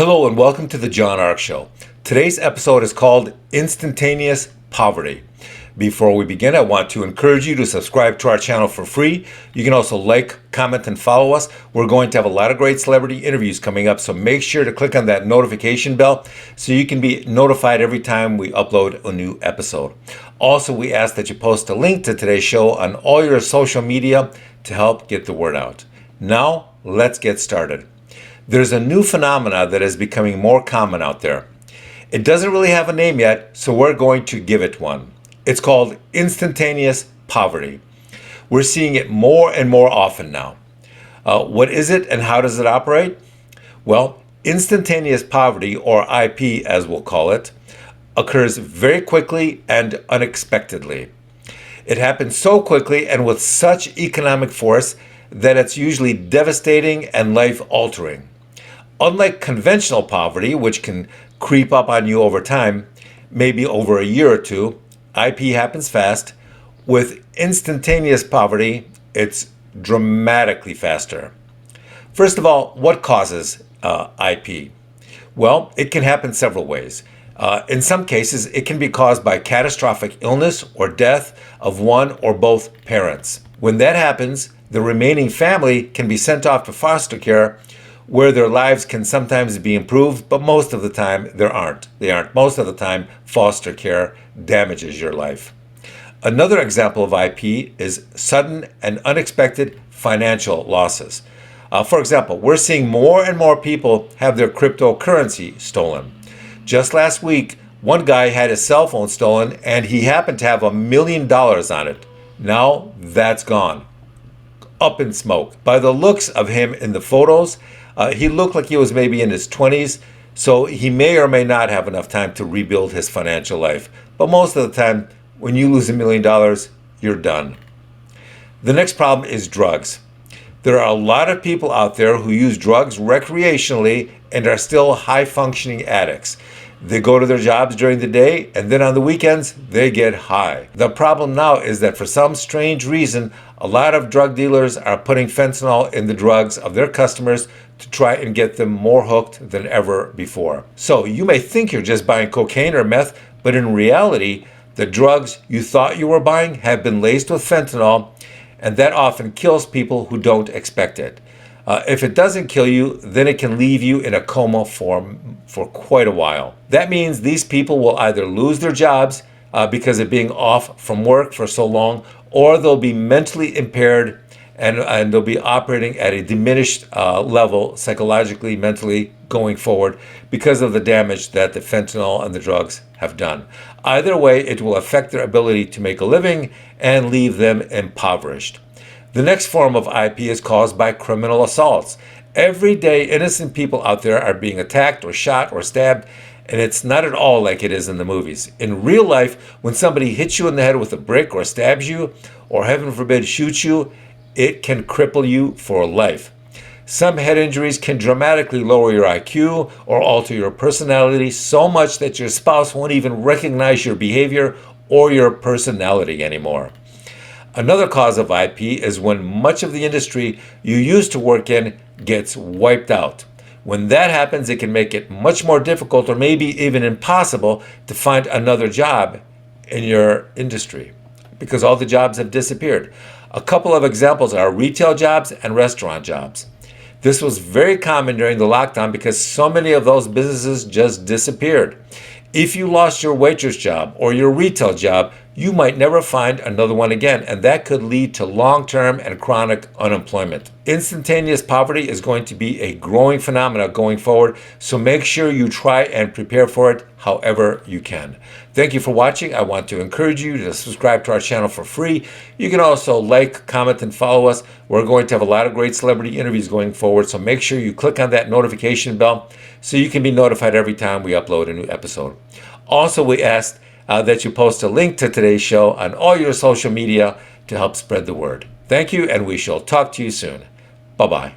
Hello and welcome to the John Ark Show. Today's episode is called Instantaneous Poverty. Before we begin, I want to encourage you to subscribe to our channel for free. You can also like, comment, and follow us. We're going to have a lot of great celebrity interviews coming up, so make sure to click on that notification bell so you can be notified every time we upload a new episode. Also, we ask that you post a link to today's show on all your social media to help get the word out. Now, let's get started. There's a new phenomena that is becoming more common out there. It doesn't really have a name yet, so we're going to give it one. It's called instantaneous poverty. We're seeing it more and more often now. What is it and how does it operate? Well, instantaneous poverty, or IP as we'll call it, occurs very quickly and unexpectedly. It happens so quickly and with such economic force that it's usually devastating and life-altering. Unlike conventional poverty, which can creep up on you over time, maybe over a year or two, IP happens fast. With instantaneous poverty, it's dramatically faster. First of all, what causes IP? Well, it can happen several ways. In some cases, it can be caused by catastrophic illness or death of one or both parents. When that happens, the remaining family can be sent off to foster care, where their lives can sometimes be improved, but most of the time they aren't. Most of the time, foster care damages your life. Another example of IP is sudden and unexpected financial losses. For example, we're seeing more and more people have their cryptocurrency stolen. Just last week, one guy had his cell phone stolen and he happened to have $1 million on it. Now that's gone. Up in smoke. By the looks of him in the photos, he looked like he was maybe in his 20s, so he may or may not have enough time to rebuild his financial life. But most of the time, when you lose $1 million, you're done. The next problem is drugs. There are a lot of people out there who use drugs recreationally and are still high-functioning addicts. They go to their jobs during the day, and then on the weekends, they get high. The problem now is that for some strange reason, a lot of drug dealers are putting fentanyl in the drugs of their customers to try and get them more hooked than ever before. So you may think you're just buying cocaine or meth, but in reality, the drugs you thought you were buying have been laced with fentanyl, and that often kills people who don't expect it. If it doesn't kill you, then it can leave you in a coma for quite a while. That means these people will either lose their jobs because of being off from work for so long, or they'll be mentally impaired and they'll be operating at a diminished level psychologically, mentally going forward because of the damage that the fentanyl and the drugs have done. Either way, it will affect their ability to make a living and leave them impoverished. The next form of IP is caused by criminal assaults. Every day, innocent people out there are being attacked or shot or stabbed, and it's not at all like it is in the movies. In real life, when somebody hits you in the head with a brick or stabs you, or heaven forbid shoots you, it can cripple you for life. Some head injuries can dramatically lower your IQ or alter your personality so much that your spouse won't even recognize your behavior or your personality anymore. Another cause of IP is when much of the industry you used to work in gets wiped out. When that happens, it can make it much more difficult or maybe even impossible to find another job in your industry because all the jobs have disappeared. A couple of examples are retail jobs and restaurant jobs. This was very common during the lockdown because so many of those businesses just disappeared. If you lost your waitress job or your retail job, you might never find another one again, and that could lead to long-term and chronic unemployment. Instantaneous poverty is going to be a growing phenomenon going forward, so make sure you try and prepare for it however you can. Thank you for watching. I want to encourage you to subscribe to our channel for free. You can also like, comment, and follow us. We're going to have a lot of great celebrity interviews going forward, so make sure you click on that notification bell so you can be notified every time we upload a new episode. Also, we asked that you post a link to today's show on all your social media to help spread the word. Thank you, and we shall talk to you soon. Bye-bye.